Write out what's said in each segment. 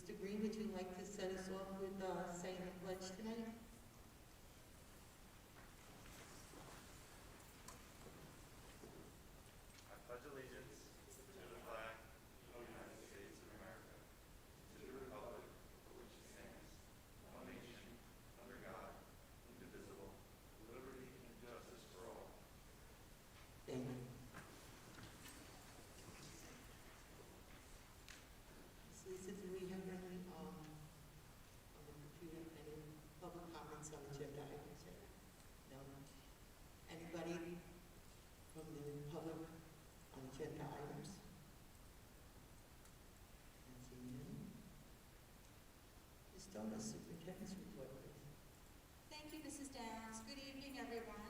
Mr. Green, would you like to set us off with saying the pledge tonight? I pledge allegiance to the flag of the United States of America, to the republic for which it stands, one nation, under God, indivisible, with liberty and justice for all. Thank you. Ms. Lisa, do we have any, on the computer, any public comments on agenda items yet? No? Anybody from the public on agenda items? Can't see any. Ms. Donis, Superintendent's report, please. Thank you, Mrs. Downs. Good evening, everyone.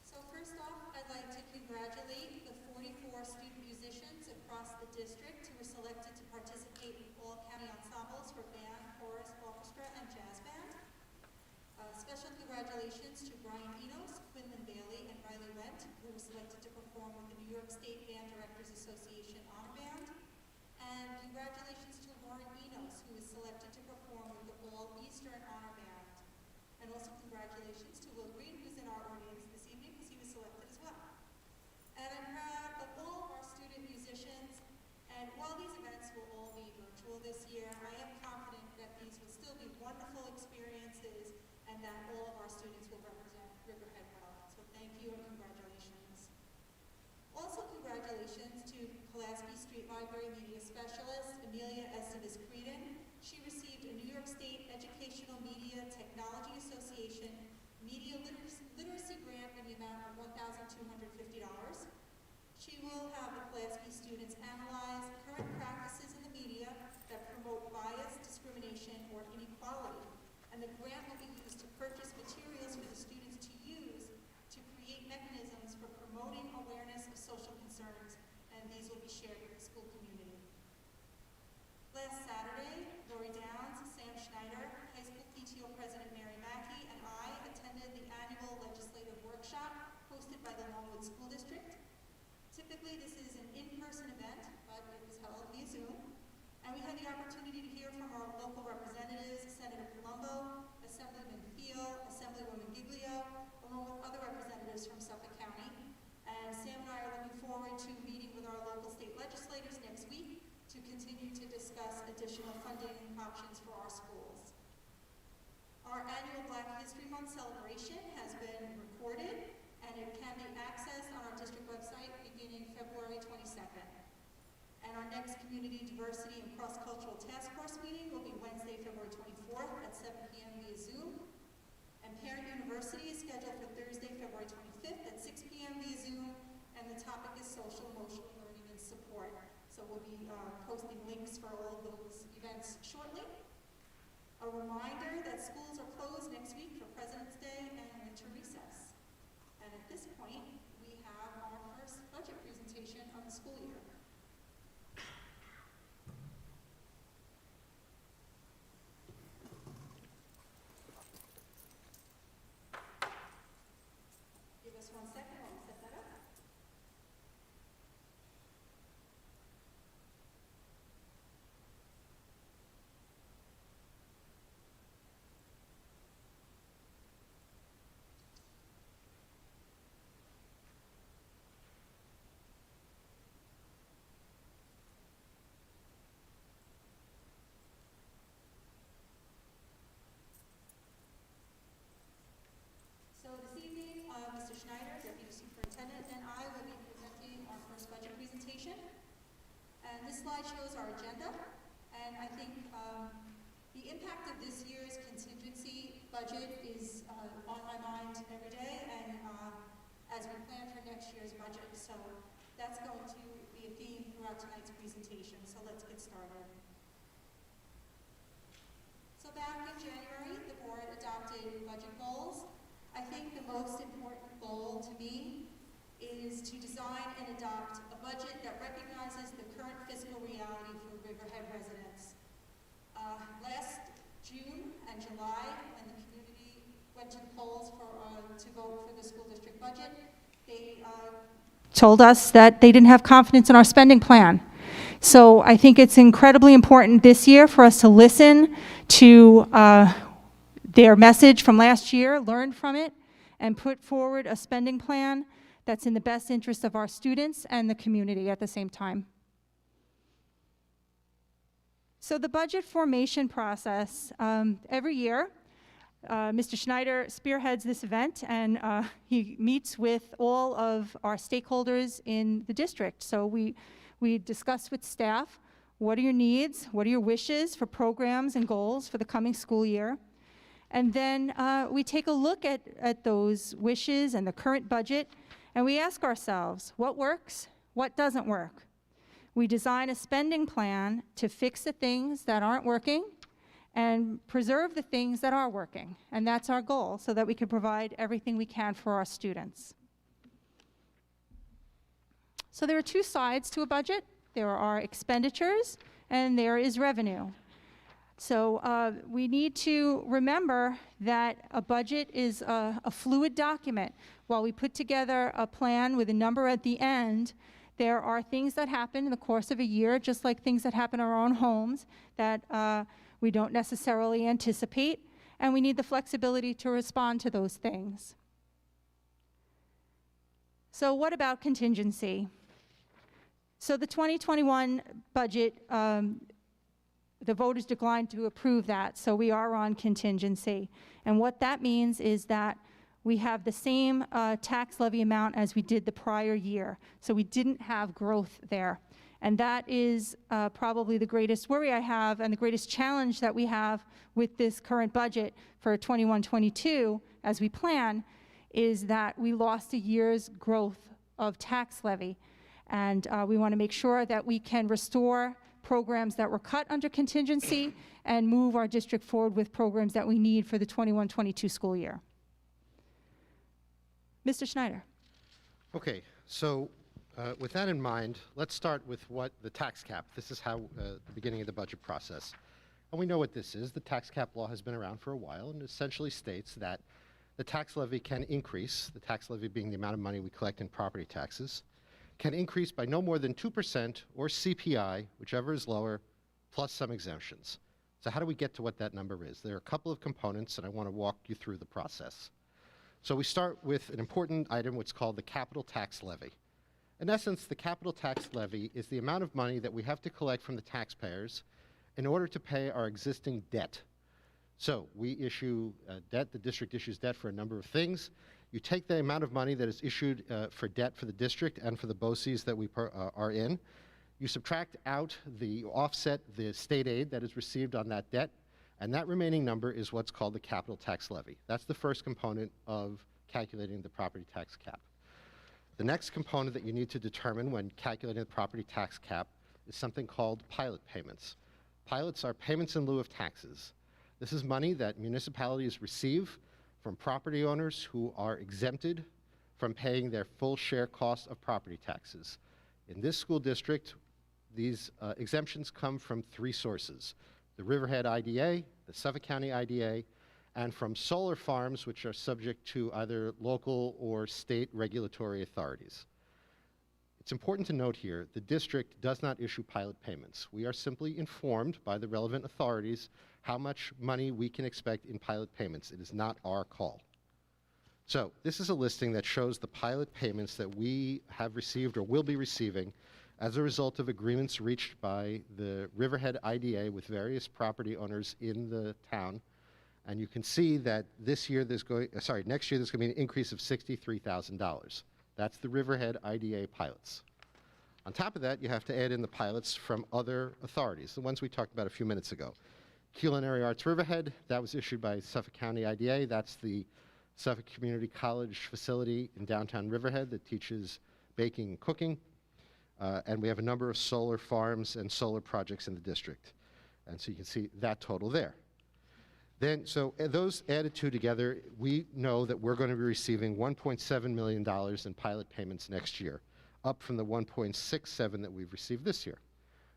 So first off, I'd like to congratulate the 44 student musicians across the district who were selected to participate in all county ensembles for band, chorus, orchestra, and jazz band. Special congratulations to Brian Enos, Quinlan Bailey, and Riley Wendt, who were selected to perform with the New York State Band Directors Association Honor Band. And congratulations to Lauren Enos, who was selected to perform with the All Eastern Honor Band. And also congratulations to Will Green, who's in our audience this evening, because he was selected as well. And I'm proud of all of our student musicians, and while these events will all be virtual this year, I am confident that these will still be wonderful experiences and that all of our students will represent Riverhead well. So thank you and congratulations. Also congratulations to Pulaski Street Library Media Specialist, Amelia Estevez-Creedon. She received a New York State Educational Media Technology Association Media Literacy Grant in the amount of $1,250. She will have the Pulaski students analyze current practices in the media that promote bias, discrimination, or inequality. And the grant will be used to purchase materials for the students to use to create mechanisms for promoting awareness of social concerns, and these will be shared with the school community. Last Saturday, Lori Downs, Sam Schneider, High School PTO President Mary Mackey, and I attended the annual legislative workshop hosted by the Longwood School District. Typically, this is an in-person event, but it was held via Zoom. And we had the opportunity to hear from our local representatives, Senator Colombo, Assemblyman Thiel, Assemblywoman Giglio, along with other representatives from Suffolk County. And Sam and I are looking forward to meeting with our local state legislators next week to continue to discuss additional funding options for our schools. Our annual Black History Month celebration has been recorded, and it can be accessed on our district website beginning February 22nd. And our next Community Diversity and Cross-Cultural Task Force meeting will be Wednesday, February 24th at 7 p.m. via Zoom. And Parent University is scheduled for Thursday, February 25th at 6 p.m. via Zoom. And the topic is social, emotional learning, and support. So we'll be posting links for all of those events shortly. A reminder that schools are closed next week for President's Day and winter recess. And at this point, we have our first budget presentation of the school year. Give us 1 second while we set that up. So this evening, Mr. Schneider, Deputy Superintendent, and I will be presenting our first budget presentation. And this slide shows our agenda. And I think the impact of this year's contingency budget is on my mind every day, and as we plan for next year's budget. So that's going to be a theme throughout tonight's presentation. So let's get started. So back in January, the board adopted budget goals. I think the most important goal to me is to design and adopt a budget that recognizes the current fiscal reality for Riverhead residents. Last June and July, when the community went to the polls to vote for the school district budget, they told us that they didn't have confidence in our spending plan. So I think it's incredibly important this year for us to listen to their message from last year, learn from it, and put forward a spending plan that's in the best interest of our students and the community at the same time. So the budget formation process, every year, Mr. Schneider spearheads this event, and he meets with all of our stakeholders in the district. So we discuss with staff, what are your needs, what are your wishes for programs and goals for the coming school year? And then we take a look at those wishes and the current budget, and we ask ourselves, what works, what doesn't work? We design a spending plan to fix the things that aren't working and preserve the things that are working. And that's our goal, so that we can provide everything we can for our students. So there are two sides to a budget. There are expenditures and there is revenue. So we need to remember that a budget is a fluid document. While we put together a plan with a number at the end, there are things that happen in the course of a year, just like things that happen in our own homes, that we don't necessarily anticipate, and we need the flexibility to respond to those things. So what about contingency? So the 2021 budget, the voters declined to approve that, so we are on contingency. And what that means is that we have the same tax levy amount as we did the prior year. So we didn't have growth there. And that is probably the greatest worry I have and the greatest challenge that we have with this current budget for 21-22 as we plan, is that we lost a year's growth of tax levy. And we want to make sure that we can restore programs that were cut under contingency and move our district forward with programs that we need for the 21-22 school year. Mr. Schneider. Okay, so with that in mind, let's start with what the tax cap. This is how the beginning of the budget process. And we know what this is. The tax cap law has been around for a while and essentially states that the tax levy can increase, the tax levy being the amount of money we collect in property taxes, can increase by no more than 2% or CPI, whichever is lower, plus some exemptions. So how do we get to what that number is? There are a couple of components, and I want to walk you through the process. So we start with an important item, what's called the capital tax levy. In essence, the capital tax levy is the amount of money that we have to collect from the taxpayers in order to pay our existing debt. So we issue debt, the district issues debt for a number of things. You take the amount of money that is issued for debt for the district and for the BOCES that we are in. You subtract out the offset, the state aid that is received on that debt, and that remaining number is what's called the capital tax levy. That's the first component of calculating the property tax cap. The next component that you need to determine when calculating the property tax cap is something called pilot payments. Pilots are payments in lieu of taxes. This is money that municipalities receive from property owners who are exempted from paying their full share cost of property taxes. In this school district, these exemptions come from three sources: the Riverhead IDA, the Suffolk County IDA, and from solar farms, which are subject to either local or state regulatory authorities. It's important to note here, the district does not issue pilot payments. We are simply informed by the relevant authorities how much money we can expect in pilot payments. It is not our call. So this is a listing that shows the pilot payments that we have received or will be receiving as a result of agreements reached by the Riverhead IDA with various property owners in the town. And you can see that next year there's going to be an increase of $63,000. That's the Riverhead IDA pilots. On top of that, you have to add in the pilots from other authorities, the ones we talked about a few minutes ago. Culinary Arts Riverhead, that was issued by Suffolk County IDA. That's the Suffolk Community College facility in downtown Riverhead that teaches baking and cooking. And we have a number of solar farms and solar projects in the district. And so you can see that total there. Then, so those added two together, we know that we're going to be receiving $1.7 million in pilot payments next year, up from the $1.67 that we've received this year.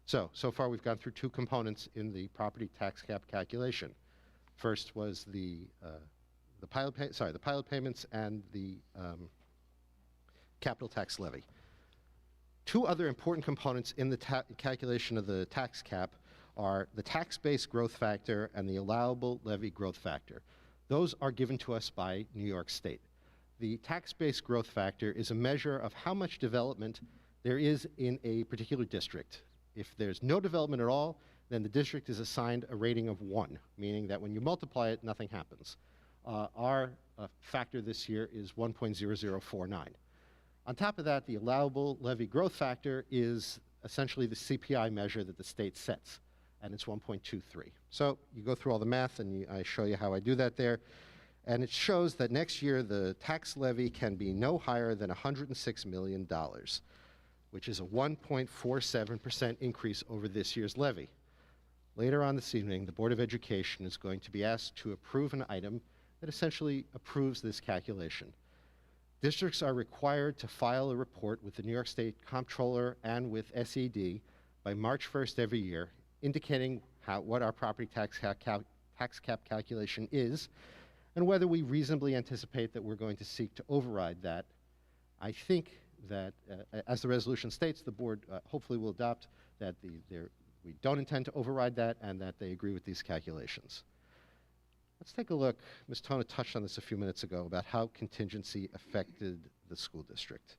So far we've gone through two components in the property tax cap calculation. First was the pilot payments and the capital tax levy. Two other important components in the calculation of the tax cap are the tax base growth factor and the allowable levy growth factor. Those are given to us by New York State. The tax base growth factor is a measure of how much development there is in a particular district. If there's no development at all, then the district is assigned a rating of 1, meaning that when you multiply it, nothing happens. Our factor this year is 1.0049. On top of that, the allowable levy growth factor is essentially the CPI measure that the state sets, and it's 1.23. So you go through all the math, and I show you how I do that there. And it shows that next year the tax levy can be no higher than $106 million, which is a 1.47% increase over this year's levy. Later on this evening, the Board of Education is going to be asked to approve an item that essentially approves this calculation. Districts are required to file a report with the New York State Comptroller and with SED by March 1st every year, indicating what our property tax cap calculation is, and whether we reasonably anticipate that we're going to seek to override that. I think that, as the resolution states, the board hopefully will adopt that we don't intend to override that and that they agree with these calculations. Let's take a look. Ms. Tona touched on this a few minutes ago about how contingency affected the school district.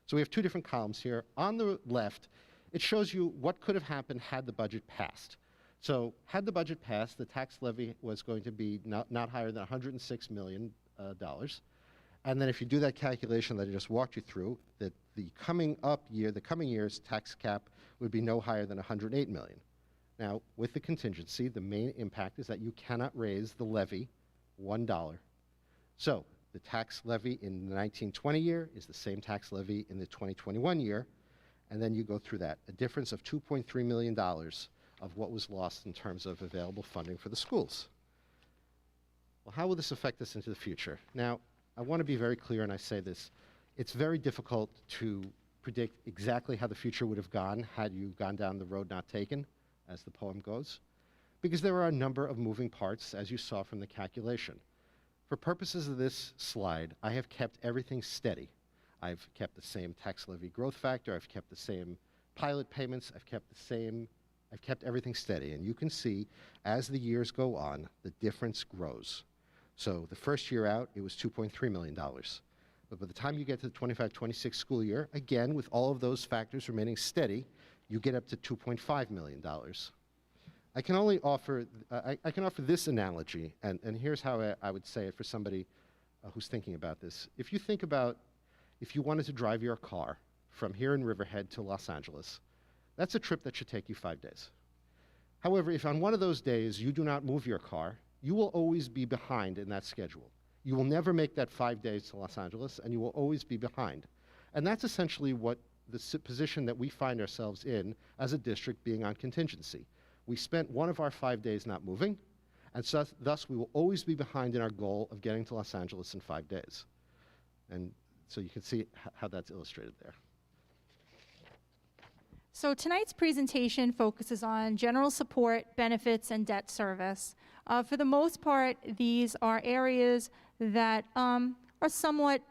So we have two different columns here. On the left, it shows you what could have happened had the budget passed. So had the budget passed, the tax levy was going to be not higher than $106 million. And then if you do that calculation that I just walked you through, that the coming year's tax cap would be no higher than $108 million. Now, with the contingency, the main impact is that you cannot raise the levy $1. So the tax levy in the 1920 year is the same tax levy in the 2021 year, and then you go through that, a difference of $2.3 million of what was lost in terms of available funding for the schools. Well, how will this affect us into the future? Now, I want to be very clear, and I say this, it's very difficult to predict exactly how the future would have gone had you gone down the road not taken, as the poem goes, because there are a number of moving parts, as you saw from the calculation. For purposes of this slide, I have kept everything steady. I've kept the same tax levy growth factor, I've kept the same pilot payments, I've kept everything steady. And you can see, as the years go on, the difference grows. So the first year out, it was $2.3 million. But by the time you get to the 25-26 school year, again, with all of those factors remaining steady, you get up to $2.5 million. I can only offer, I can offer this analogy, and here's how I would say it for somebody who's thinking about this. If you think about if you wanted to drive your car from here in Riverhead to Los Angeles, that's a trip that should take you 5 days. However, if on one of those days you do not move your car, you will always be behind in that schedule. You will never make that 5 days to Los Angeles, and you will always be behind. And that's essentially what the position that we find ourselves in as a district being on contingency. We spent one of our 5 days not moving, and so thus we will always be behind in our goal of getting to Los Angeles in 5 days. And so you can see how that's illustrated there. So tonight's presentation focuses on general support, benefits, and debt service. For the most part, these are areas that are somewhat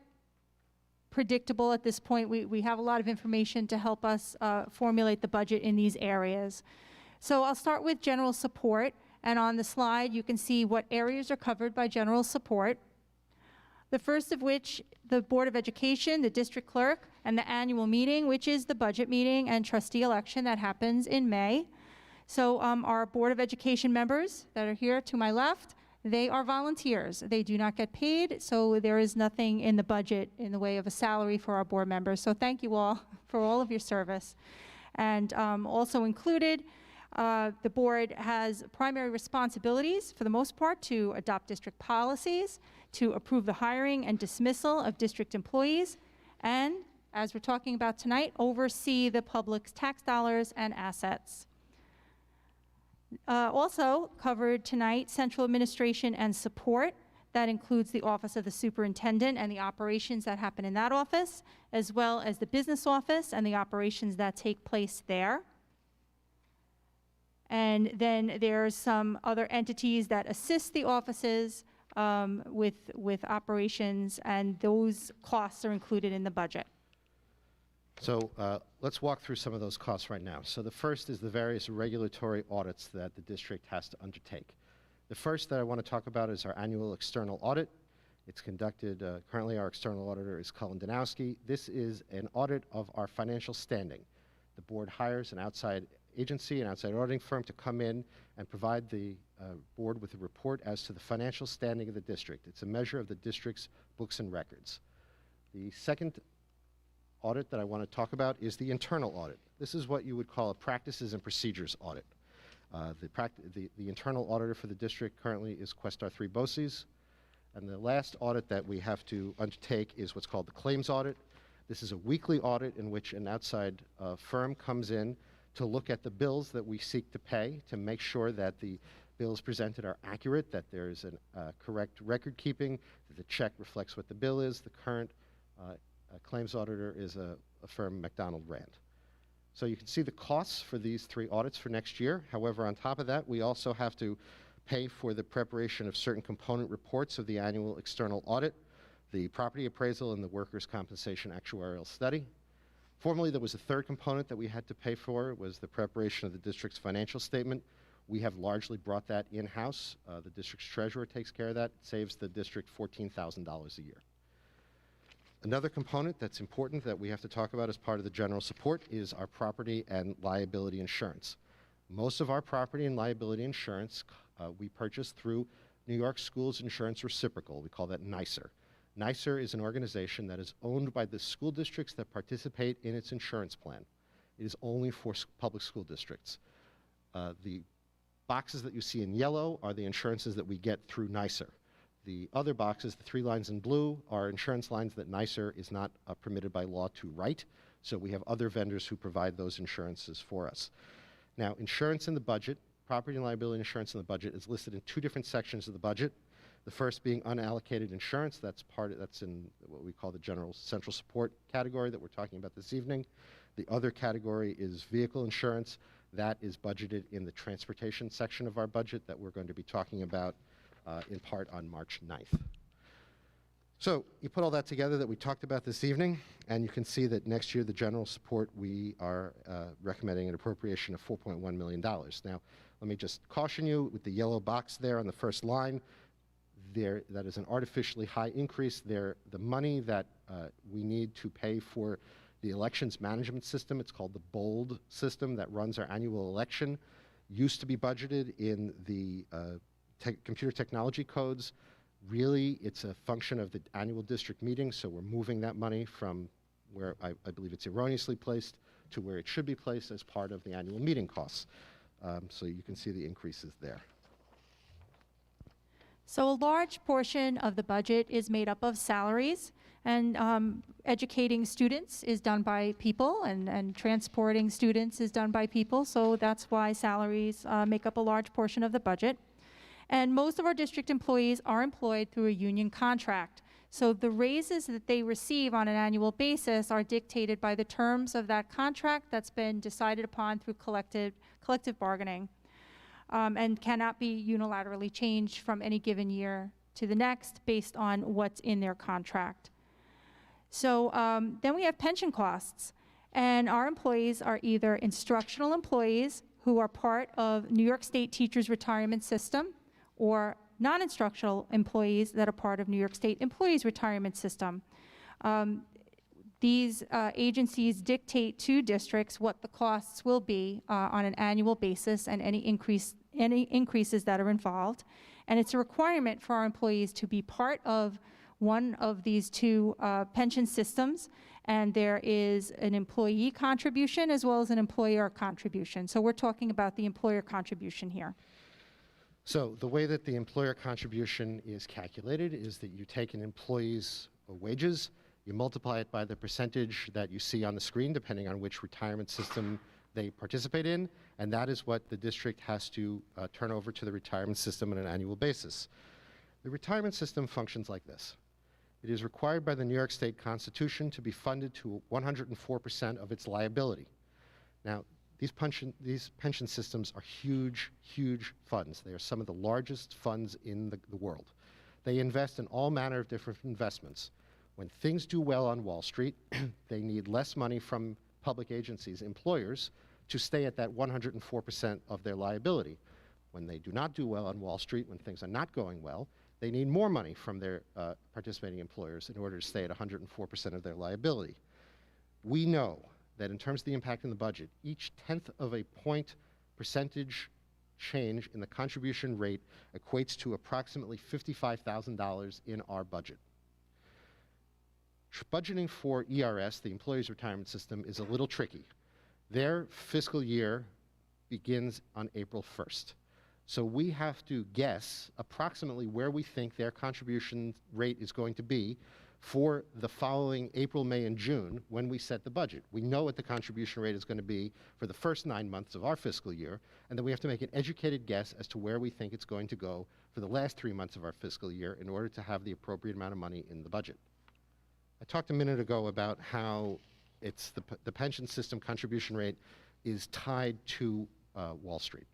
predictable at this point. We have a lot of information to help us formulate the budget in these areas. So I'll start with general support, and on the slide you can see what areas are covered by general support. The first of which, the Board of Education, the district clerk, and the annual meeting, which is the budget meeting and trustee election that happens in May. So our Board of Education members that are here to my left, they are volunteers. They do not get paid, so there is nothing in the budget in the way of a salary for our board members. So thank you all for all of your service. And also included, the board has primary responsibilities, for the most part, to adopt district policies, to approve the hiring and dismissal of district employees, and, as we're talking about tonight, oversee the public's tax dollars and assets. Also covered tonight, central administration and support. That includes the office of the superintendent and the operations that happen in that office, as well as the business office and the operations that take place there. And then there's some other entities that assist the offices with operations, and those costs are included in the budget. So let's walk through some of those costs right now. So the first is the various regulatory audits that the district has to undertake. The first that I want to talk about is our annual external audit. It's conducted, currently our external auditor is Cullen Danowski. This is an audit of our financial standing. The board hires an outside agency, an outside auditing firm to come in and provide the board with a report as to the financial standing of the district. It's a measure of the district's books and records. The second audit that I want to talk about is the internal audit. This is what you would call a practices and procedures audit. The internal auditor for the district currently is Questar 3 BOCES. And the last audit that we have to undertake is what's called the claims audit. This is a weekly audit in which an outside firm comes in to look at the bills that we seek to pay to make sure that the bills presented are accurate, that there's a correct record keeping, that the check reflects what the bill is. The current claims auditor is a firm, McDonald Rand. So you can see the costs for these 3 audits for next year. However, on top of that, we also have to pay for the preparation of certain component reports of the annual external audit, the property appraisal, and the workers' compensation actuarial study. Formerly, there was a third component that we had to pay for. It was the preparation of the district's financial statement. We have largely brought that in-house. The district's treasurer takes care of that. It saves the district $14,000 a year. Another component that's important that we have to talk about as part of the general support is our property and liability insurance. Most of our property and liability insurance we purchase through New York Schools Insurance Reciprocal. We call that NYSER. NYSER is an organization that is owned by the school districts that participate in its insurance plan. It is only for public school districts. The boxes that you see in yellow are the insurances that we get through NYSER. The other boxes, the 3 lines in blue, are insurance lines that NYSER is not permitted by law to write, so we have other vendors who provide those insurances for us. Now, insurance in the budget, property and liability insurance in the budget, is listed in 2 different sections of the budget. The first being unallocated insurance. That's in what we call the general central support category that we're talking about this evening. The other category is vehicle insurance. That is budgeted in the transportation section of our budget that we're going to be talking about in part on March 9th. So you put all that together that we talked about this evening, and you can see that next year the general support, we are recommending an appropriation of $4.1 million. Now, let me just caution you with the yellow box there on the first line. That is an artificially high increase. The money that we need to pay for the elections management system, it's called the BOLD system that runs our annual election, used to be budgeted in the computer technology codes. Really, it's a function of the annual district meeting, so we're moving that money from where I believe it's erroneously placed to where it should be placed as part of the annual meeting costs. So you can see the increases there. So a large portion of the budget is made up of salaries, and educating students is done by people, and transporting students is done by people, so that's why salaries make up a large portion of the budget. And most of our district employees are employed through a union contract. So the raises that they receive on an annual basis are dictated by the terms of that contract that's been decided upon through collective bargaining, and cannot be unilaterally changed from any given year to the next based on what's in their contract. So then we have pension costs, and our employees are either instructional employees who are part of New York State Teachers Retirement System, or non-instructional employees that are part of New York State Employees Retirement System. These agencies dictate to districts what the costs will be on an annual basis, and any increases that are involved. And it's a requirement for our employees to be part of one of these 2 pension systems, and there is an employee contribution as well as an employer contribution. So we're talking about the employer contribution here. So the way that the employer contribution is calculated is that you take an employee's wages, you multiply it by the percentage that you see on the screen, depending on which retirement system they participate in, and that is what the district has to turn over to the retirement system on an annual basis. The retirement system functions like this. It is required by the New York State Constitution to be funded to 104% of its liability. Now, these pension systems are huge, huge funds. They are some of the largest funds in the world. They invest in all manner of different investments. When things do well on Wall Street, they need less money from public agencies, employers, to stay at that 104% of their liability. When they do not do well on Wall Street, when things are not going well, they need more money from their participating employers in order to stay at 104% of their liability. We know that in terms of the impact in the budget, each 1/10 of a point percentage change in the contribution rate equates to approximately $55,000 in our budget. Budgeting for ERS, the Employees Retirement System, is a little tricky. Their fiscal year begins on April 1st. So we have to guess approximately where we think their contribution rate is going to be for the following April, May, and June when we set the budget. We know what the contribution rate is going to be for the first 9 months of our fiscal year, and then we have to make an educated guess as to where we think it's going to go for the last 3 months of our fiscal year in order to have the appropriate amount of money in the budget. I talked a minute ago about how it's the pension system contribution rate is tied to Wall Street.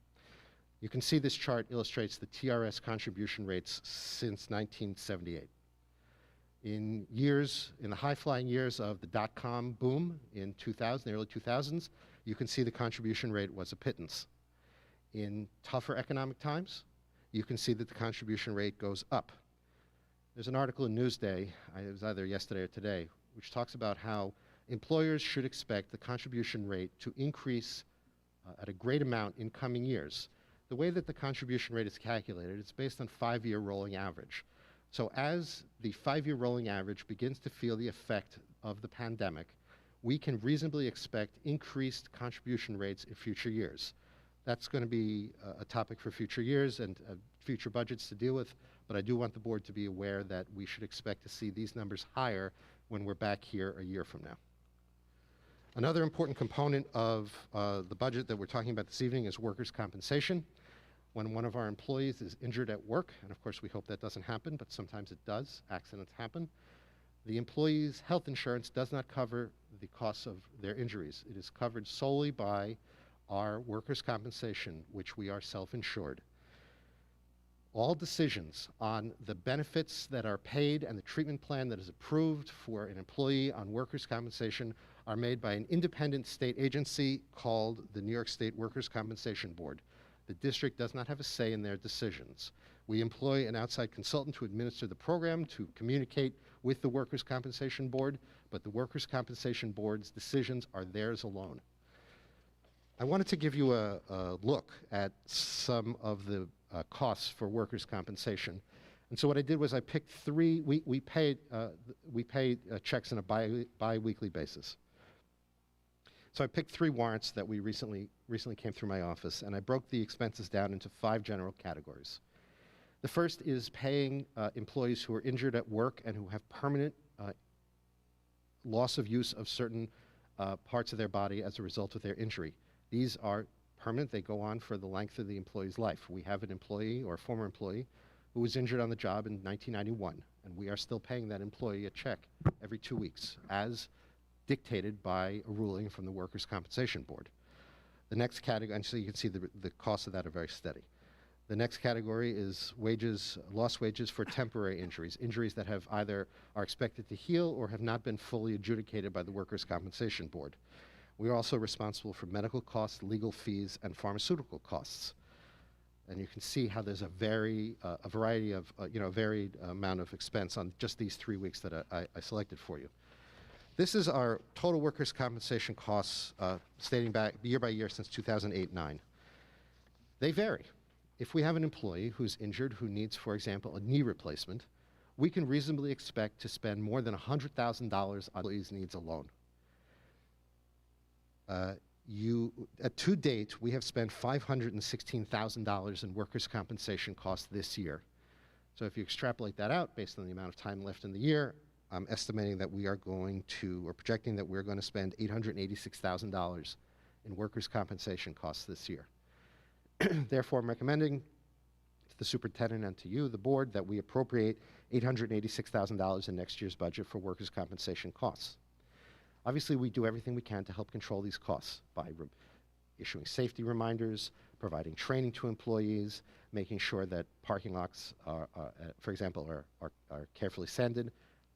You can see this chart illustrates the TRS contribution rates since 1978. In the high-flying years of the dot-com boom in 2000, the early 2000s, you can see the contribution rate was a pittance. In tougher economic times, you can see that the contribution rate goes up. There's an article in Newsday, it was either yesterday or today, which talks about how employers should expect the contribution rate to increase at a great amount in coming years. The way that the contribution rate is calculated, it's based on 5-year rolling average. So as the 5-year rolling average begins to feel the effect of the pandemic, we can reasonably expect increased contribution rates in future years. That's going to be a topic for future years and future budgets to deal with, but I do want the board to be aware that we should expect to see these numbers higher when we're back here a year from now. Another important component of the budget that we're talking about this evening is workers' compensation. When one of our employees is injured at work, and of course we hope that doesn't happen, but sometimes it does, accidents happen, the employee's health insurance does not cover the costs of their injuries. It is covered solely by our workers' compensation, which we are self-insured. All decisions on the benefits that are paid and the treatment plan that is approved for an employee on workers' compensation are made by an independent state agency called the New York State Workers' Compensation Board. The district does not have a say in their decisions. We employ an outside consultant to administer the program, to communicate with the Workers' Compensation Board, but the Workers' Compensation Board's decisions are theirs alone. I wanted to give you a look at some of the costs for workers' compensation. And so what I did was I picked 3, we pay checks on a bi-weekly basis. So I picked 3 warrants that we recently came through my office, and I broke the expenses down into 5 general categories. The first is paying employees who are injured at work and who have permanent loss of use of certain parts of their body as a result of their injury. These are permanent. They go on for the length of the employee's life. We have an employee or a former employee who was injured on the job in 1991, and we are still paying that employee a check every 2 weeks, as dictated by a ruling from the Workers' Compensation Board. The next category, and so you can see the costs of that are very steady. The next category is wages, lost wages for temporary injuries, injuries that have either are expected to heal or have not been fully adjudicated by the Workers' Compensation Board. We are also responsible for medical costs, legal fees, and pharmaceutical costs. And you can see how there's a varied amount of expense on just these 3 weeks that I selected for you. This is our total workers' compensation costs stating back year by year since 2008-9. They vary. If we have an employee who's injured who needs, for example, a knee replacement, we can reasonably expect to spend more than $100,000 on employees' needs alone. To date, we have spent $516,000 in workers' compensation costs this year. So if you extrapolate that out based on the amount of time left in the year, I'm estimating that we are going to, or projecting that we're going to spend $886,000 in workers' compensation costs this year. Therefore, I'm recommending to the superintendent and to you, the board, that we appropriate $886,000 in next year's budget for workers' compensation costs. Obviously, we do everything we can to help control these costs by issuing safety reminders, providing training to employees, making sure that parking lots, for example, are carefully sanded,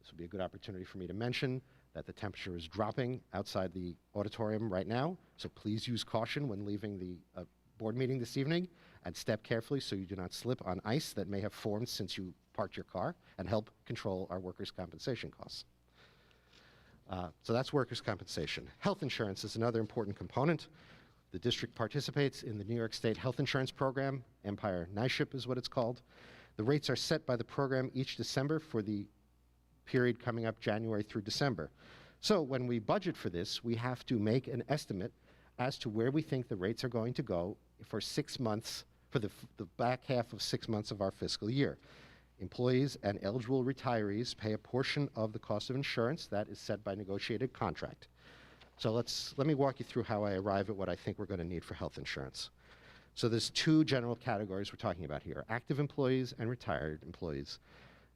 This would be a good opportunity for me to mention that the temperature is dropping outside the auditorium right now, so please use caution when leaving the board meeting this evening, and step carefully so you do not slip on ice that may have formed since you parked your car, and help control our workers' compensation costs. So that's workers' compensation. Health insurance is another important component. The district participates in the New York State Health Insurance Program. Empire NYSHIP is what it's called. The rates are set by the program each December for the period coming up January through December. So when we budget for this, we have to make an estimate as to where we think the rates are going to go for 6 months, for the back half of 6 months of our fiscal year. Employees and eligible retirees pay a portion of the cost of insurance that is set by negotiated contract. So let me walk you through how I arrive at what I think we're going to need for health insurance. So there's 2 general categories we're talking about here: active employees and retired employees.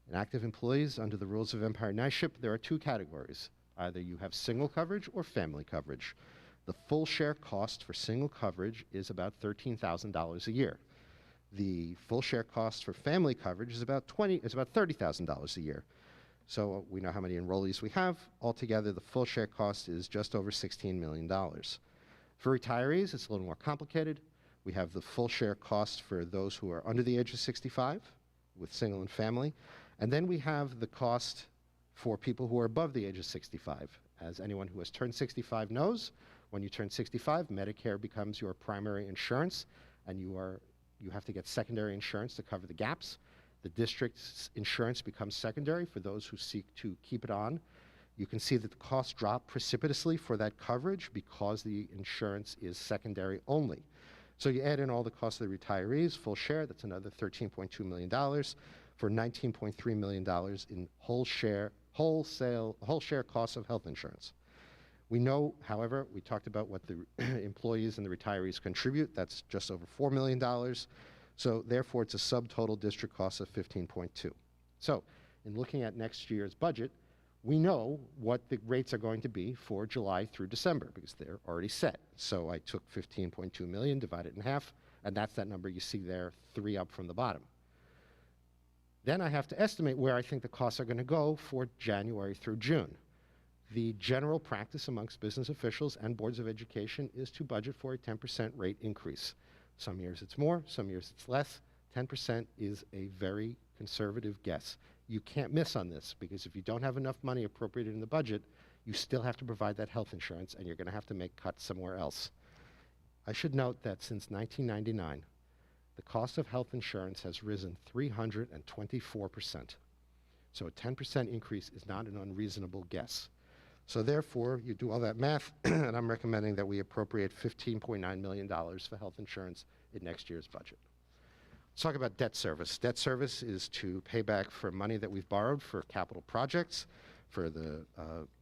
And active employees, under the rules of Empire NYSHIP, there are 2 categories. Either you have single coverage or family coverage. The full share cost for single coverage is about $13,000 a year. The full share cost for family coverage is about $30,000 a year. So we know how many enrollees we have. Altogether, the full share cost is just over $16 million. For retirees, it's a little more complicated. We have the full share cost for those who are under the age of 65 with single and family. And then we have the cost for people who are above the age of 65. As anyone who has turned 65 knows, when you turn 65, Medicare becomes your primary insurance, and you have to get secondary insurance to cover the gaps. The district's insurance becomes secondary for those who seek to keep it on. You can see that the costs drop precipitously for that coverage because the insurance is secondary only. So you add in all the costs of the retirees, full share, that's another $13.2 million for $19.3 million in whole share costs of health insurance. We know, however, we talked about what the employees and the retirees contribute. That's just over $4 million. So therefore, it's a subtotal district cost of 15.2. So in looking at next year's budget, we know what the rates are going to be for July through December because they're already set. So I took 15.2 million, divided in half, and that's that number you see there, 3 up from the bottom. Then I have to estimate where I think the costs are going to go for January through June. The general practice amongst business officials and boards of education is to budget for a 10% rate increase. Some years it's more, some years it's less. 10% is a very conservative guess. You can't miss on this because if you don't have enough money appropriated in the budget, you still have to provide that health insurance and you're going to have to make cuts somewhere else. I should note that since 1999, the cost of health insurance has risen 324%. So a 10% increase is not an unreasonable guess. So therefore, you do all that math, and I'm recommending that we appropriate $15.9 million for health insurance in next year's budget. Let's talk about debt service. Debt service is to pay back for money that we've borrowed for capital projects, for the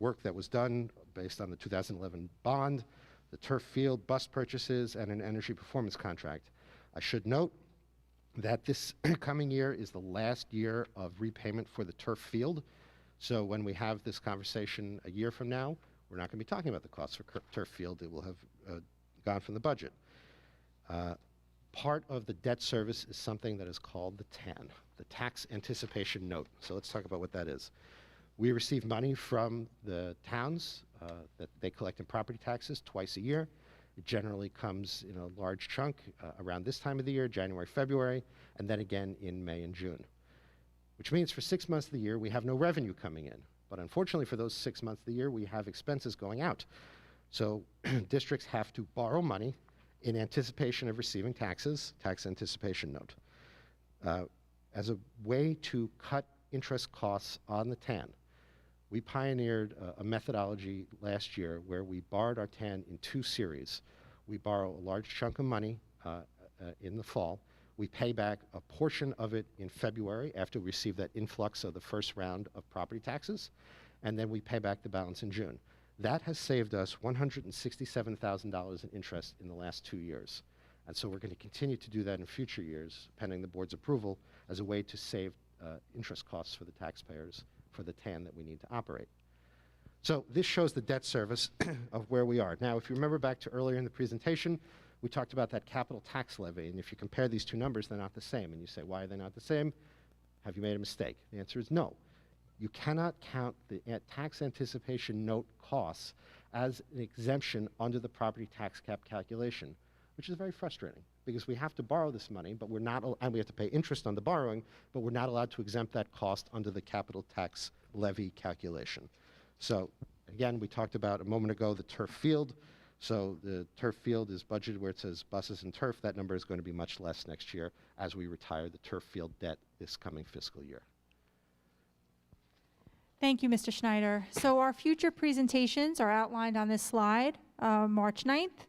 work that was done based on the 2011 bond, the turf field, bus purchases, and an energy performance contract. I should note that this coming year is the last year of repayment for the turf field. So when we have this conversation a year from now, we're not going to be talking about the costs for turf field. It will have gone from the budget. Part of the debt service is something that is called the TAN, the Tax Anticipation Note. So let's talk about what that is. We receive money from the towns that they collect in property taxes twice a year. It generally comes in a large chunk around this time of the year, January, February, and then again in May and June. Which means for 6 months of the year, we have no revenue coming in. But unfortunately, for those 6 months of the year, we have expenses going out. So districts have to borrow money in anticipation of receiving taxes, tax anticipation note. As a way to cut interest costs on the TAN, we pioneered a methodology last year where we borrowed our TAN in 2 series. We borrow a large chunk of money in the fall. We pay back a portion of it in February after we receive that influx of the first round of property taxes, and then we pay back the balance in June. That has saved us $167,000 in interest in the last 2 years. And so we're going to continue to do that in future years, pending the board's approval, as a way to save interest costs for the taxpayers for the TAN that we need to operate. So this shows the debt service of where we are. Now, if you remember back to earlier in the presentation, we talked about that capital tax levy, and if you compare these 2 numbers, they're not the same. And you say, why are they not the same? Have you made a mistake? The answer is no. You cannot count the tax anticipation note costs as an exemption under the property tax cap calculation, which is very frustrating because we have to borrow this money, but we're not, and we have to pay interest on the borrowing, but we're not allowed to exempt that cost under the capital tax levy calculation. So again, we talked about a moment ago the turf field. So the turf field is budgeted where it says buses and turf. That number is going to be much less next year as we retire the turf field debt this coming fiscal year. Thank you, Mr. Schneider. So our future presentations are outlined on this slide. March 9th,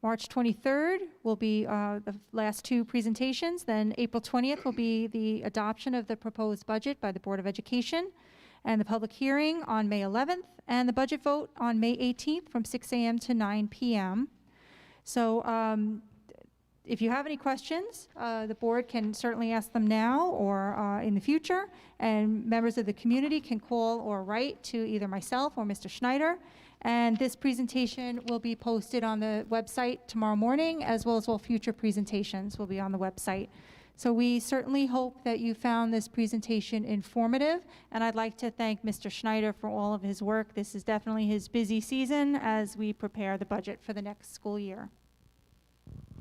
March 23rd will be the last two presentations. Then April 20th will be the adoption of the proposed budget by the Board of Education, and the public hearing on May 11th, and the budget vote on May 18th from 6 a.m. to 9 p.m. So if you have any questions, the board can certainly ask them now or in the future, and members of the community can call or write to either myself or Mr. Schneider. And this presentation will be posted on the website tomorrow morning, as well as all future presentations will be on the website. So we certainly hope that you found this presentation informative, and I'd like to thank Mr. Schneider for all of his work. This is definitely his busy season as we prepare the budget for the next school year.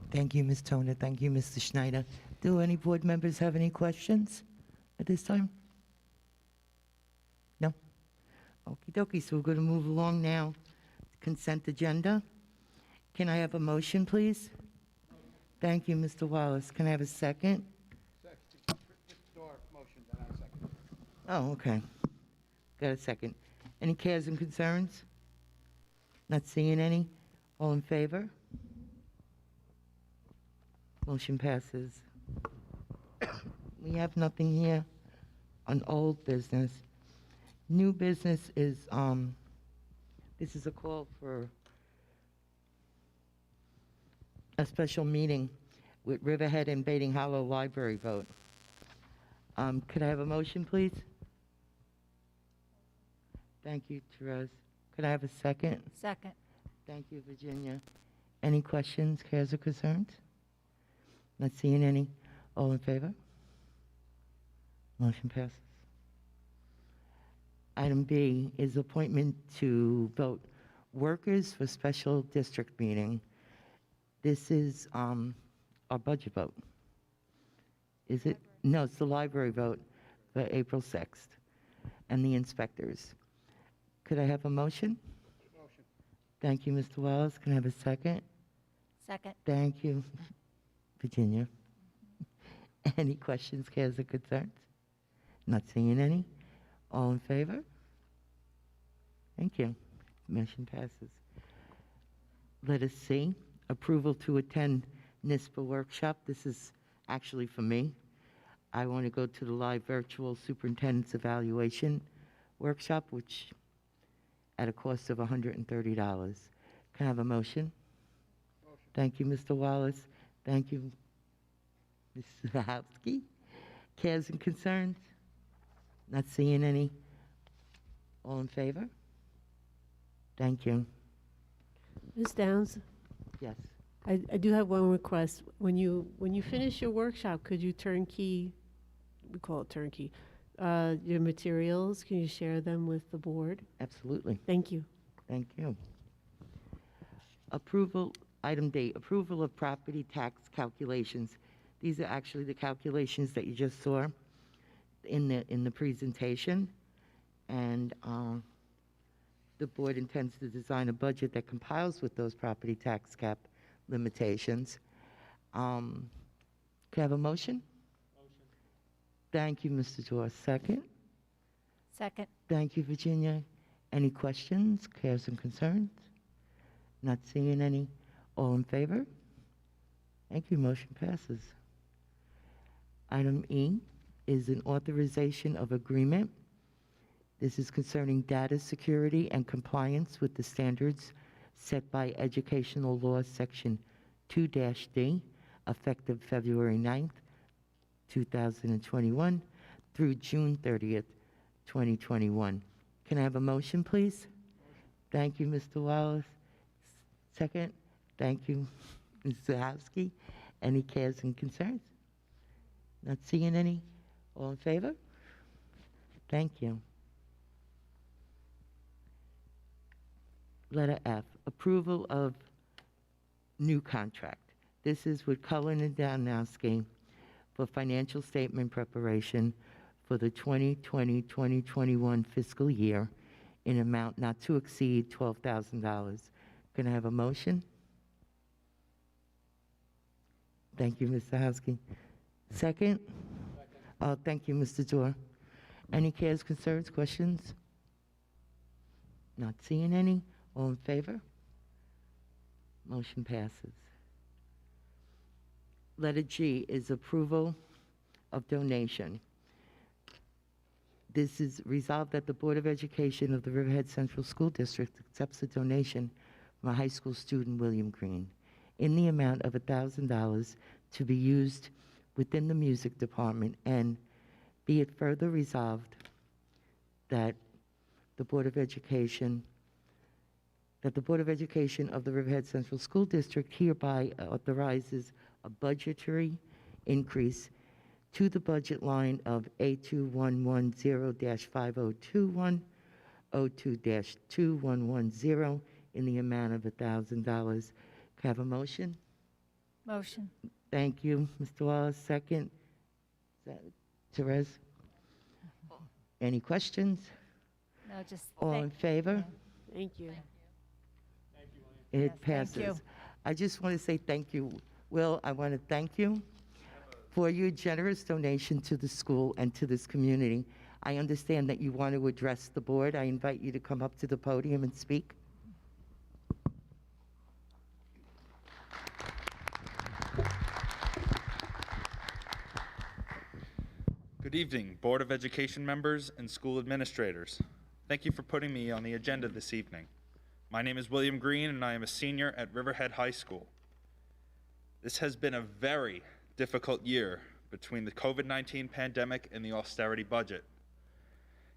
Thank you, Ms. Toner. Thank you, Mr. Schneider. Do any board members have any questions at this time? No? Okie dokie, so we're going to move along now. Consent agenda. Can I have a motion, please? Thank you, Mr. Wallace. Can I have a second? Motion, then I second. Oh, okay. Got a second. Any cares and concerns? Not seeing any? All in favor? Motion passes. We have nothing here on old business. New business is, this is a call for a special meeting with Riverhead and Baiting Hollow Library vote. Could I have a motion, please? Thank you, Therese. Could I have a second? Second. Thank you, Virginia. Any questions, cares, or concerns? Not seeing any. All in favor? Motion passes. Item B is appointment to vote workers for special district meeting. This is our budget vote. Is it? No, it's the library vote for April 6th and the inspectors. Could I have a motion? Motion. Thank you, Mr. Wallace. Can I have a second? Second. Thank you, Virginia. Any questions, cares, or concerns? Not seeing any. All in favor? Thank you. Motion passes. Letter C, approval to attend NISPA workshop. This is actually for me. I want to go to the live virtual superintendent's evaluation workshop, which at a cost of $130. Can I have a motion? Motion. Thank you, Mr. Wallace. Thank you, Ms. Zahowski. Cares and concerns? Not seeing any. All in favor? Thank you. Ms. Downs, Yes. I do have one request. When you finish your workshop, could you turnkey, we call it turnkey, your materials? Can you share them with the board? Absolutely. Thank you. Thank you. Approval, item D, approval of property tax calculations. These are actually the calculations that you just saw in the presentation. And the board intends to design a budget that compiles with those property tax cap limitations. Can I have a motion? Motion. Thank you, Mr. Dawes. Second? Second. Thank you, Virginia. Any questions, cares, and concerns? Not seeing any. All in favor? Thank you. Motion passes. Item E is an authorization of agreement. This is concerning data security and compliance with the standards set by Educational Law Section 2-D, effective February 9th, 2021 through June 30th, 2021. Can I have a motion, please? Thank you, Mr. Wallace. Second? Thank you, Ms. Zahowski. Any cares and concerns? Not seeing any. All in favor? Thank you. Letter F, approval of new contract. This is with Cullen and Downowski for financial statement preparation for the 2020-2021 fiscal year in amount not to exceed $12,000. Can I have a motion? Thank you, Mr. Houski. Second? Thank you, Mr. Dorr. Any cares, concerns, questions? Not seeing any. All in favor? Motion passes. Letter G is approval of donation. This is resolved that the Board of Education of the Riverhead Central School District accepts a donation from a high school student, William Green, in the amount of $1,000 to be used within the music department, and be it further resolved that the Board of Education of the Riverhead Central School District hereby authorizes a budgetary increase to the budget line of A2110-5021, 02-2110 in the amount of $1,000. Can I have a motion? Motion. Thank you, Mr. Wallace. Second. Is that Therese? Any questions? No, just All in favor? Thank you. It Yes, thank you. passes. I just want to say thank you. Will, I want to thank you for your generous donation to the school and to this community. I understand that you want to address the board. I invite you to come up to the podium and speak. Good evening, Board of Education members and school administrators. Thank you for putting me on the agenda this evening. My name is William Green, and I am a senior at Riverhead High School. This has been a very difficult year between the COVID-19 pandemic and the austerity budget.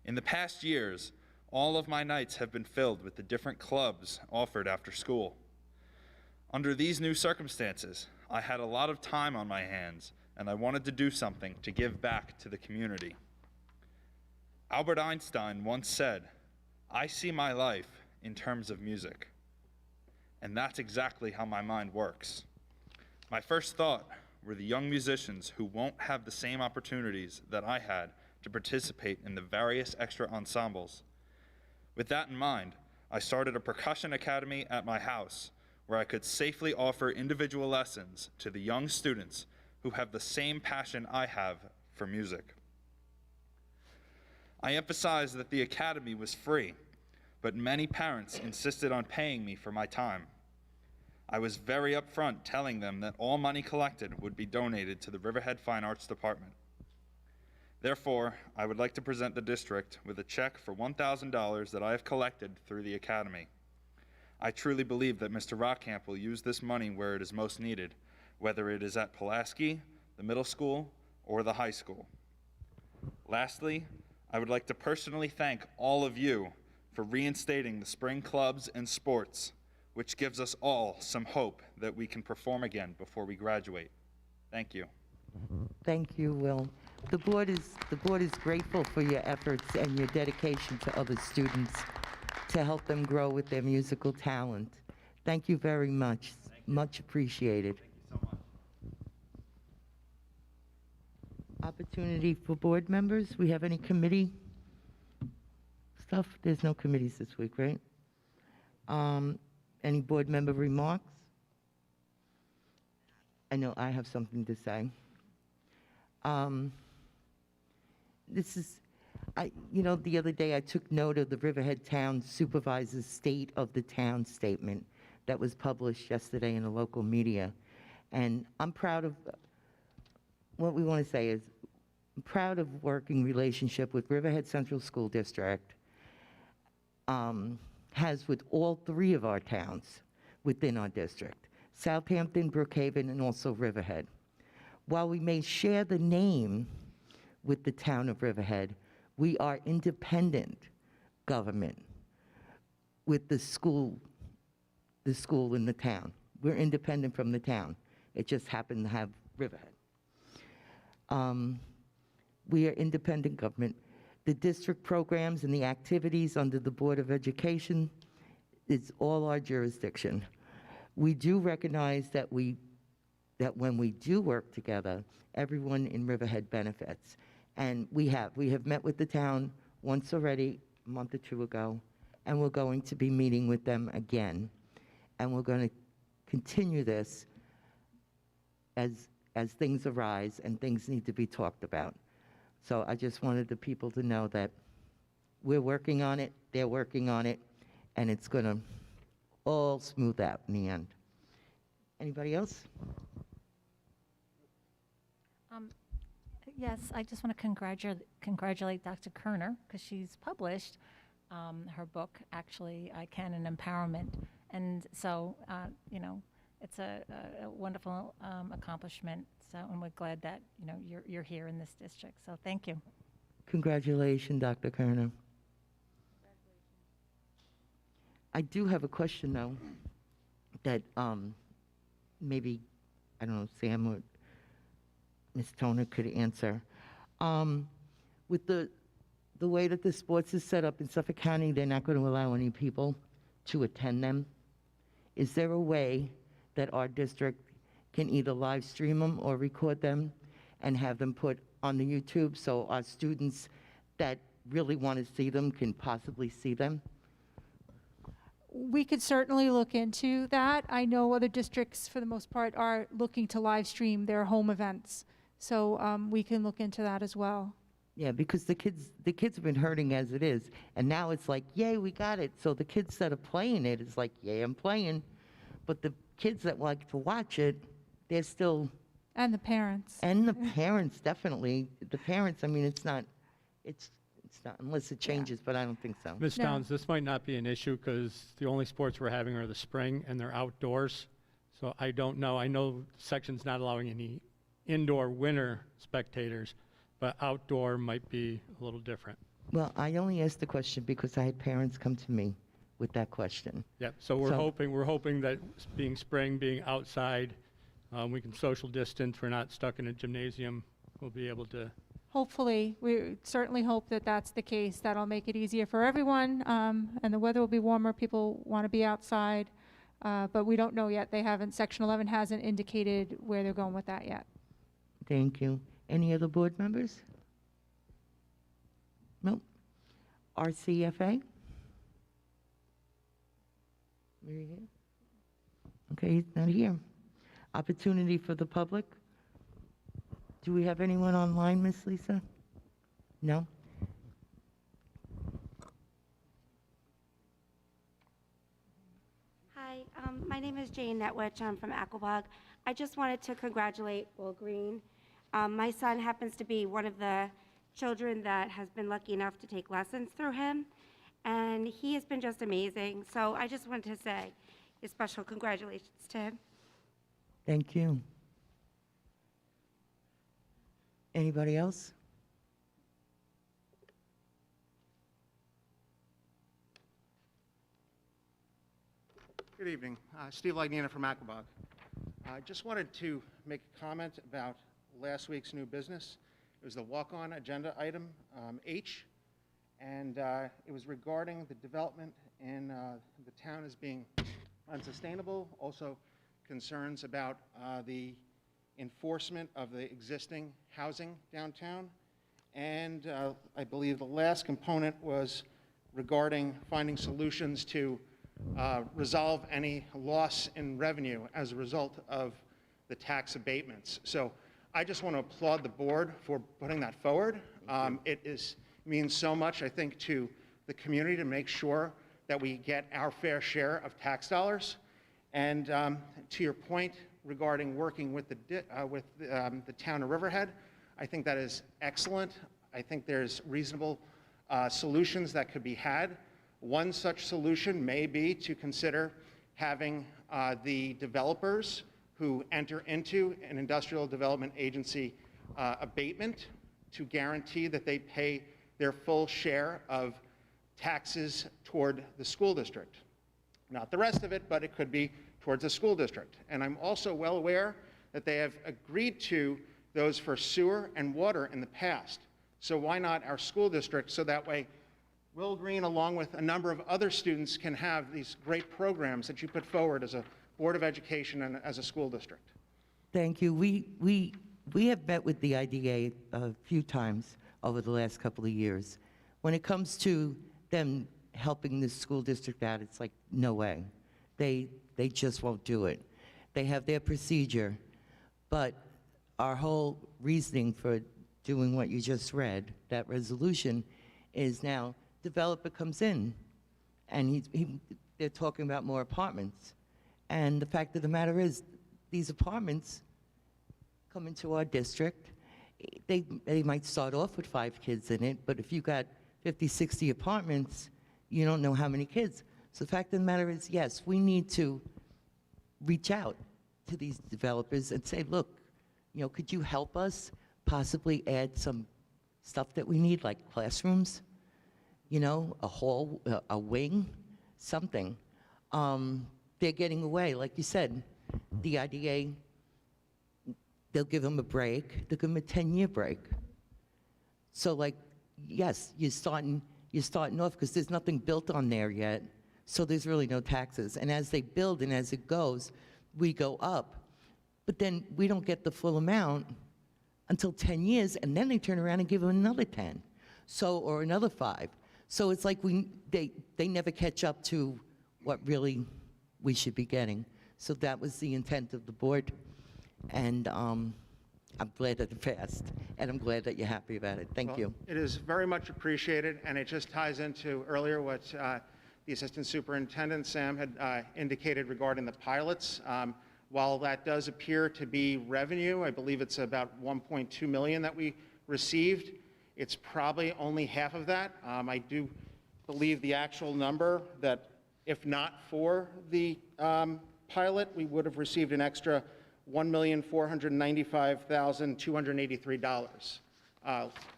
In the past years, all of my nights have been filled with the different clubs offered after school. Under these new circumstances, I had a lot of time on my hands, and I wanted to do something to give back to the community. Albert Einstein once said, "I see my life in terms of music." And that's exactly how my mind works. My first thought were the young musicians who won't have the same opportunities that I had to participate in the various extra ensembles. With that in mind, I started a percussion academy at my house where I could safely offer individual lessons to the young students who have the same passion I have for music. I emphasized that the academy was free, but many parents insisted on paying me for my time. I was very upfront telling them that all money collected would be donated to the Riverhead Fine Arts Department. Therefore, I would like to present the district with a check for $1,000 that I have collected through the academy. I truly believe that Mr. Rockamp will use this money where it is most needed, whether it is at Pulaski, the middle school, or the high school. Lastly, I would like to personally thank all of you for reinstating the spring clubs and sports, which gives us all some hope that we can perform again before we graduate. Thank you. Thank you, Will. The board is grateful for your efforts and your dedication to other students to help them grow with their musical talent. Thank you very much. Much appreciated. Thank you so much. Opportunity for board members. We have any committee stuff? There's no committees this week, right? Any board member remarks? I know I have something to say. The other day I took note of the Riverhead Town Supervisor's State of the Town statement that was published yesterday in the local media. And I'm proud of, what we want to say is, I'm proud of working relationship with Riverhead Central School District has with all three of our towns within our district, Southampton, Brookhaven, and also Riverhead. While we may share the name with the town of Riverhead, we are independent government with the school in the town. We're independent from the town. It just happened to have Riverhead. We are independent government. The district programs and the activities under the Board of Education it's all our jurisdiction. We do recognize that when we do work together, everyone in Riverhead benefits. And we have met with the town once already, a month or two ago, and we're going to be meeting with them again. And we're going to continue this as things arise and things need to be talked about. So I just wanted the people to know that we're working on it, they're working on it, and it's going to all smooth out in the end. Anybody else? Yes, I just want to congratulate Dr. Kerner because she's published her book, actually, I Can in Empowerment. And so, it's a wonderful accomplishment. So, and we're glad that, you're here in this district. So thank you. Congratulations, Dr. Kerner. I do have a question, though, that maybe, I don't know, Sam or Ms. Toner could answer. With the way that the sports is set up in Suffolk County, they're not going to allow any people to attend them. Is there a way that our district can either live stream them or record them and have them put on the YouTube so our students that really want to see them can possibly see them? We could certainly look into that. I know other districts, for the most part, are looking to live stream their home events. So we can look into that as well. Yeah, because the kids have been hurting as it is, and now it's like, yay, we got it. So the kids that are playing it is like, yay, I'm playing. But the kids that like to watch it, they're still... And the parents. And the parents, definitely. The parents, I mean, it's not, unless it changes, but I don't think so. Ms. No. Downs, this might not be an issue because the only sports we're having are the spring and they're outdoors. So I don't know. I know the section's not allowing any indoor winter spectators, but outdoor might be a little different. Well, I only asked the question because I had parents come to me with that question. Yep. So we're hoping that being spring, being outside, we can social distance. We're not stuck in a gymnasium. We'll be able to. Hopefully, we certainly hope that that's the case. That'll make it easier for everyone, and the weather will be warmer. People want to be outside, but we don't know yet. Section 11 hasn't indicated where they're going with that yet. Thank you. Any other board members? Nope. RCFA? Mary here? Okay, he's not here. Opportunity for the public? Do we have anyone online, Miss Lisa? No? Hi, my name is Jane Netwich. I'm from Aquabog. I just wanted to congratulate Will Green. My son happens to be one of the children that has been lucky enough to take lessons through him, and he has been just amazing. So I just wanted to say a special congratulations to him. Thank you. Anybody else? Good evening. Steve Lagnina from Aquabog. I just wanted to make a comment about last week's new business. It was the walk-on agenda item H, and it was regarding the development in the town as being unsustainable, also concerns about the enforcement of the existing housing downtown, and I believe the last component was regarding finding solutions to resolve any loss in revenue as a result of the tax abatements. So I just want to applaud the board for putting that forward. It means so much, I think, to the community to make sure that we get our fair share of tax dollars. And to your point regarding working with the town of Riverhead, I think that is excellent. I think there's reasonable solutions that could be had. One such solution may be to consider having the developers who enter into an industrial development agency abatement to guarantee that they pay their full share of taxes toward the school district. Not the rest of it, but it could be towards the school district. And I'm also well aware that they have agreed to those for sewer and water in the past. So why not our school district, so that way Will Green, along with a number of other students, can have these great programs that you put forward as a Board of Education and as a school district. Thank you. We have met with the IDA a few times over the last couple of years. When it comes to them helping the school district out, it's like, no way. They just won't do it. They have their procedure, but our whole reasoning for doing what you just read, that resolution, is now developer comes in, and they're talking about more apartments. And the fact of the matter is, these apartments come into our district. They might start off with 5 kids in it, but if you got 50, 60 apartments, you don't know how many kids. So the fact of the matter is, yes, we need to reach out to these developers and say, look, could you help us possibly add some stuff that we need, like classrooms, a hall, a wing, something. They're getting away, like you said, the IDA, they'll give them a break, they'll give them a 10-year break. So like, yes, you're starting off because there's nothing built on there yet, so there's really no taxes. And as they build and as it goes, we go up. But then we don't get the full amount until 10 years, and then they turn around and give them another 10, or another 5. So it's like they never catch up to what really we should be getting. So that was the intent of the board, and I'm glad that it passed, and I'm glad that you're happy about it. Thank you. It is very much appreciated, and it just ties into earlier what the Assistant Superintendent, Sam, had indicated regarding the pilots. While that does appear to be revenue, I believe it's about $1.2 million that we received. It's probably only half of that. I do believe the actual number that if not for the pilot, we would have received an extra $1,495,283.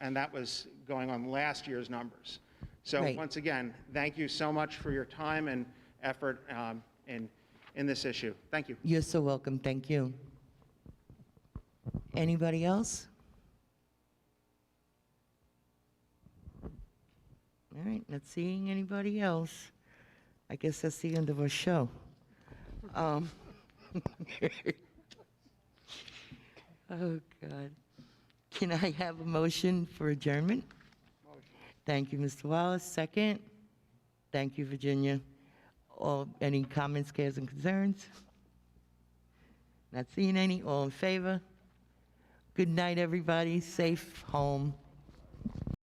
And that was going on last year's numbers. So Right. Once again, thank you so much for your time and effort in this issue. Thank you. You're so welcome. Thank you. Anybody else? All right, not seeing anybody else. I guess that's the end of our show. Oh, God. Can I have a motion for adjournment? Thank you, Mr. Wallace. Second. Thank you, Virginia. Any comments, cares, and concerns? Not seeing any. All in favor? Good night, everybody. Safe home.